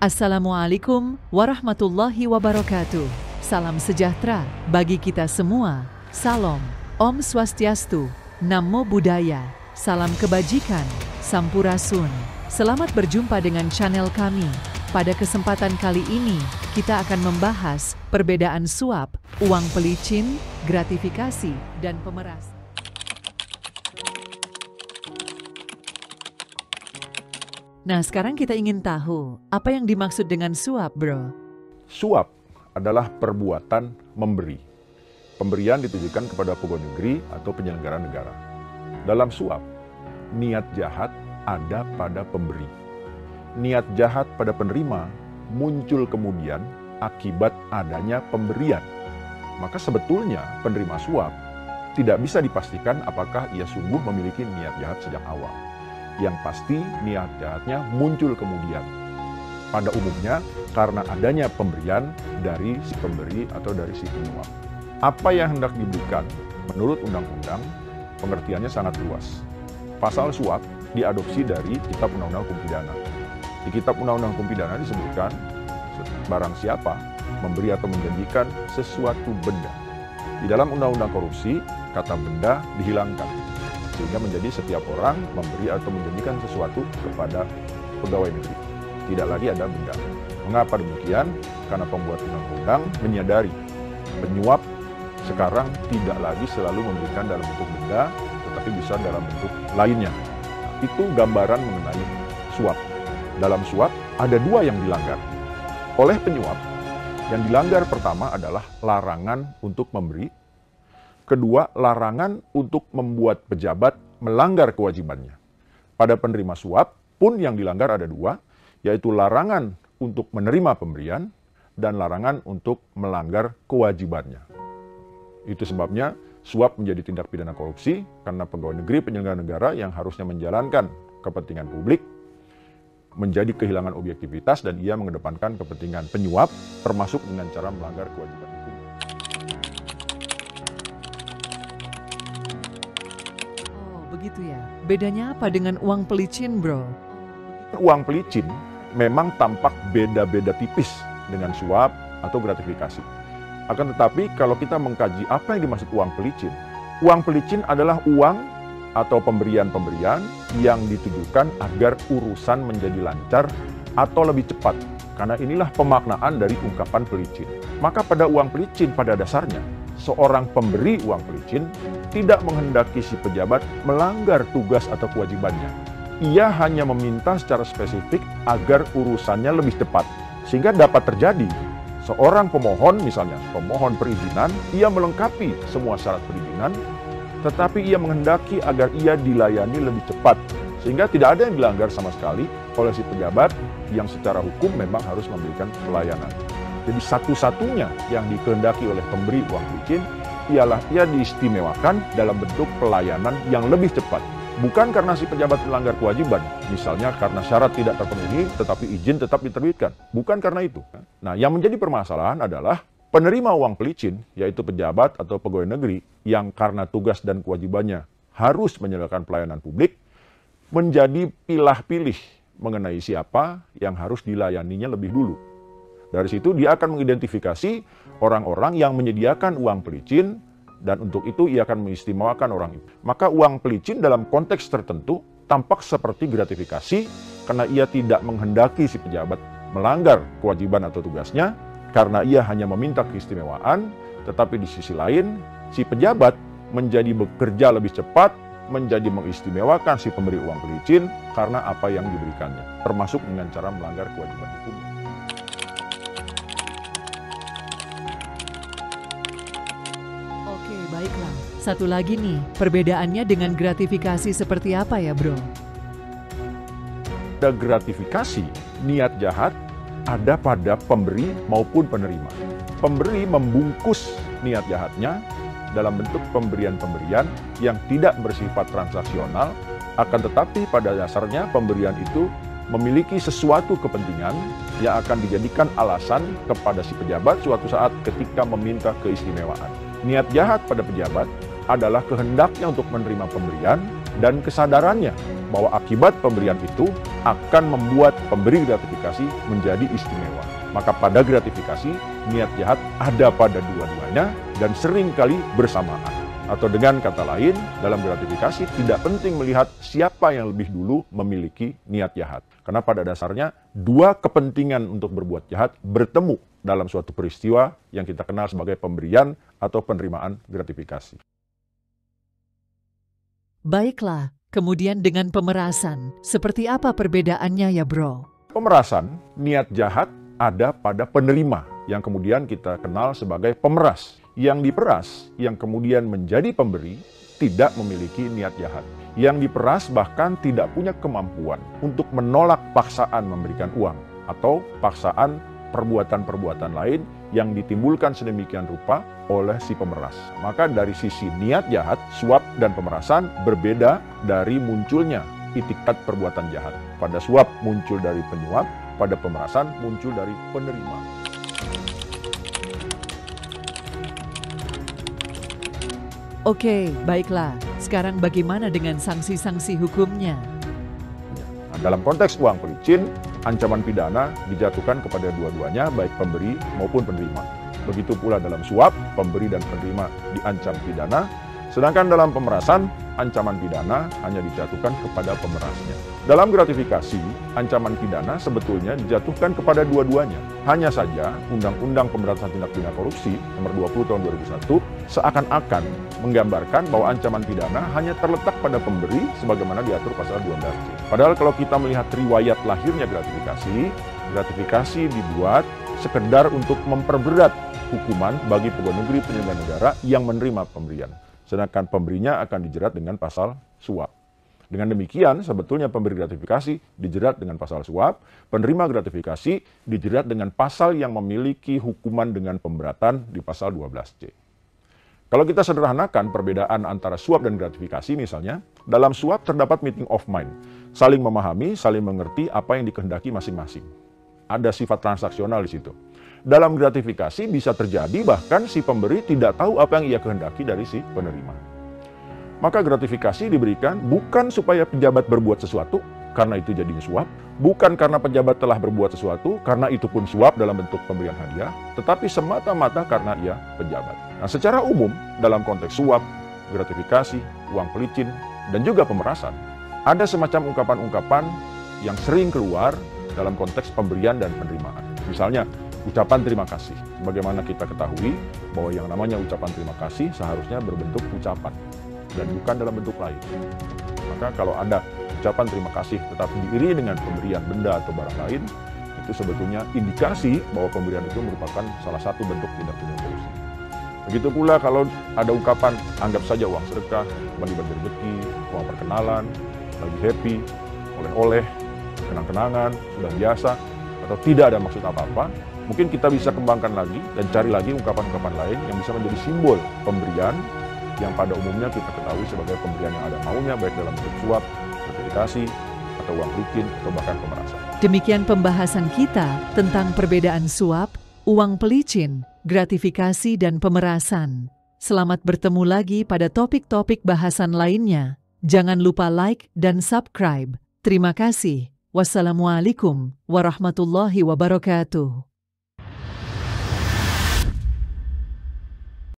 Assalamualaikum warahmatullahi wabarakatuh. Salam sejahtera bagi kita semua. Salam, Om Swastiastu, Namo Buddhaya, salam kebajikan, Sampurasun. Selamat berjumpa dengan channel kami. Pada kesempatan kali ini, kita akan membahas perbedaan suap, uang pelicin, gratifikasi, dan pemeras. Nah, sekarang kita ingin tahu, apa yang dimaksud dengan suap, bro? Suap adalah perbuatan memberi. Pemberian ditujukan kepada pegawai negeri atau penyelenggara negara. Dalam suap, niat jahat ada pada pemberi. Niat jahat pada penerima muncul kemudian akibat adanya pemberian. Maka sebetulnya penerima suap tidak bisa dipastikan apakah ia sungguh memiliki niat jahat sejak awal. Yang pasti niat jahatnya muncul kemudian. Pada umumnya karena adanya pemberian dari si pemberi atau dari si penyuap. Apa yang hendak diberikan menurut undang-undang pengertiannya sangat luas. Pasal suap diadopsi dari Kitab Undang-Undang Hukum Pidana. Di Kitab Undang-Undang Hukum Pidana disebutkan barang siapa memberi atau menjanjikan sesuatu benda. Di dalam Undang-Undang Korupsi kata benda dihilangkan. Sehingga menjadi setiap orang memberi atau menjanjikan sesuatu kepada pegawai negeri. Tidak lagi ada benda. Mengapa demikian? Karena pembuat undang-undang menyadari penyuap sekarang tidak lagi selalu memberikan dalam bentuk benda, tetapi bisa dalam bentuk lainnya. Itu gambaran mengenai suap. Dalam suap ada dua yang dilanggar oleh penyuap. Yang dilanggar pertama adalah larangan untuk memberi. Kedua, larangan untuk membuat pejabat melanggar kewajibannya. Pada penerima suap pun yang dilanggar ada dua, yaitu larangan untuk menerima pemberian dan larangan untuk melanggar kewajibannya. Itu sebabnya suap menjadi tindak pidana korupsi karena pegawai negeri penyelenggara negara yang harusnya menjalankan kepentingan publik menjadi kehilangan objektivitas dan ia mengedepankan kepentingan penyuap termasuk dengan cara melanggar kewajiban hukum. Begitu ya. Bedanya apa dengan uang pelicin, bro? Uang pelicin memang tampak beda-beda tipis dengan suap atau gratifikasi. Akan tetapi kalau kita mengkaji apa yang dimaksud uang pelicin adalah uang atau pemberian-pemberian yang ditujukan agar urusan menjadi lancar atau lebih cepat. Karena inilah pemaknaan dari ungkapan pelicin. Maka pada uang pelicin pada dasarnya, seorang pemberi uang pelicin tidak menghendaki si pejabat melanggar tugas atau kewajibannya. Ia hanya meminta secara spesifik agar urusannya lebih cepat. Sehingga dapat terjadi seorang pemohon, misalnya pemohon perizinan, ia melengkapi semua syarat perizinan, tetapi ia menghendaki agar ia dilayani lebih cepat. Sehingga tidak ada yang dilanggar sama sekali oleh si pejabat yang secara hukum memang harus memberikan pelayanan. Jadi satu-satunya yang dikehendaki oleh pemberi uang pelicin ialah ia diistimewakan dalam bentuk pelayanan yang lebih cepat. Bukan karena si pejabat melanggar kewajiban, misalnya karena syarat tidak terpenuhi tetapi izin tetap diterbitkan. Bukan karena itu. Nah, yang menjadi permasalahan adalah penerima uang pelicin, yaitu pejabat atau pegawai negeri yang karena tugas dan kewajibannya harus menyediakan pelayanan publik, menjadi pilah-pilih mengenai siapa yang harus dilayaninya lebih dulu. Dari situ dia akan mengidentifikasi orang-orang yang menyediakan uang pelicin dan untuk itu ia akan mengistimewakan orang itu. Maka uang pelicin dalam konteks tertentu tampak seperti gratifikasi karena ia tidak menghendaki si pejabat melanggar kewajiban atau tugasnya karena ia hanya meminta keistimewaan, tetapi di sisi lain si pejabat menjadi bekerja lebih cepat, menjadi mengistimewakan si pemberi uang pelicin karena apa yang diberikannya, termasuk dengan cara melanggar kewajiban hukum. Baiklah, satu lagi nih, perbedaannya dengan gratifikasi seperti apa ya, bro? Ada gratifikasi, niat jahat, ada pada pemberi maupun penerima. Pemberi membungkus niat jahatnya dalam bentuk pemberian-pemberian yang tidak bersifat transaksional, akan tetapi pada dasarnya pemberian itu memiliki sesuatu kepentingan yang akan dijadikan alasan kepada si pejabat suatu saat ketika meminta keistimewaan. Niat jahat pada pejabat adalah kehendaknya untuk menerima pemberian dan kesadarannya bahwa akibat pemberian itu akan membuat pemberi gratifikasi menjadi istimewa. Maka pada gratifikasi, niat jahat ada pada dua-duanya dan seringkali bersamaan. Atau dengan kata lain, dalam gratifikasi tidak penting melihat siapa yang lebih dulu memiliki niat jahat. Karena pada dasarnya, dua kepentingan untuk berbuat jahat bertemu dalam suatu peristiwa yang kita kenal sebagai pemberian atau penerimaan gratifikasi. Baiklah, kemudian dengan pemerasan, seperti apa perbedaannya ya bro? Pemerasan, niat jahat ada pada penerima yang kemudian kita kenal sebagai pemeras. Yang diperas, yang kemudian menjadi pemberi, tidak memiliki niat jahat. Yang diperas bahkan tidak punya kemampuan untuk menolak paksaan memberikan uang atau paksaan perbuatan-perbuatan lain yang ditimbulkan sedemikian rupa oleh si pemeras. Maka dari sisi niat jahat, suap dan pemerasan berbeda dari munculnya itikat perbuatan jahat. Pada suap muncul dari penyuap, pada pemerasan muncul dari penerima. Oke, baiklah. Sekarang bagaimana dengan sanksi-sanksi hukumnya? Nah, dalam konteks uang pelicin, ancaman pidana dijatuhkan kepada dua-duanya, baik pemberi maupun penerima. Begitu pula dalam suap, pemberi dan penerima diancam pidana, sedangkan dalam pemerasan, ancaman pidana hanya dijatuhkan kepada pemerasnya. Dalam gratifikasi, ancaman pidana sebetulnya dijatuhkan kepada dua-duanya. Hanya saja, Undang-Undang Pemberantasan Tindak Pidana Korupsi Nomor 20 Tahun 2001 seakan-akan menggambarkan bahwa ancaman pidana hanya terletak pada pemberi sebagaimana diatur pasal 12C. Padahal kalau kita melihat riwayat lahirnya gratifikasi dibuat sekedar untuk memperberat hukuman bagi pegawai negeri penyelenggara negara yang menerima pemberian. Sedangkan pemberinya akan dijerat dengan pasal suap. Dengan demikian, sebetulnya pemberi gratifikasi dijerat dengan pasal suap, penerima gratifikasi dijerat dengan pasal yang memiliki hukuman dengan pemberatan di pasal 12C. Kalau kita sederhanakan perbedaan antara suap dan gratifikasi misalnya, dalam suap terdapat meeting of mind, saling memahami, saling mengerti apa yang dikehendaki masing-masing. Ada sifat transaksional di situ. Dalam gratifikasi bisa terjadi bahkan si pemberi tidak tahu apa yang ia kehendaki dari si penerima. Maka gratifikasi diberikan bukan supaya pejabat berbuat sesuatu, karena itu jadinya suap, bukan karena pejabat telah berbuat sesuatu, karena itu pun suap dalam bentuk pemberian hadiah, tetapi semata-mata karena ia pejabat. Nah, secara umum, dalam konteks suap, gratifikasi, uang pelicin, dan juga pemerasan, ada semacam ungkapan-ungkapan yang sering keluar dalam konteks pemberian dan penerimaan. Misalnya, ucapan terima kasih. Bagaimana kita ketahui bahwa yang namanya ucapan terima kasih seharusnya berbentuk ucapan dan bukan dalam bentuk lain. Maka kalau ada ucapan terima kasih tetapi diiringi dengan pemberian benda atau barang lain, itu sebetulnya indikasi bahwa pemberian itu merupakan salah satu bentuk tindak pidana korupsi. Begitu pula kalau ada ungkapan anggap saja uang sedekah, bagi-bagi rezeki, uang perkenalan, lagi happy, oleh-oleh, kenang-kenangan, sudah biasa, atau tidak ada maksud apa-apa, mungkin kita bisa kembangkan lagi dan cari lagi ungkapan-ungkapan lain yang bisa menjadi simbol pemberian yang pada umumnya kita ketahui sebagai pemberian yang ada maunya, baik dalam bentuk suap, gratifikasi, atau uang pelicin, atau bahkan pemerasan. Demikian pembahasan kita tentang perbedaan suap, uang pelicin, gratifikasi, dan pemerasan. Selamat bertemu lagi pada topik-topik bahasan lainnya. Jangan lupa like dan subscribe. Terima kasih. Wassalamualaikum warahmatullahi wabarakatuh.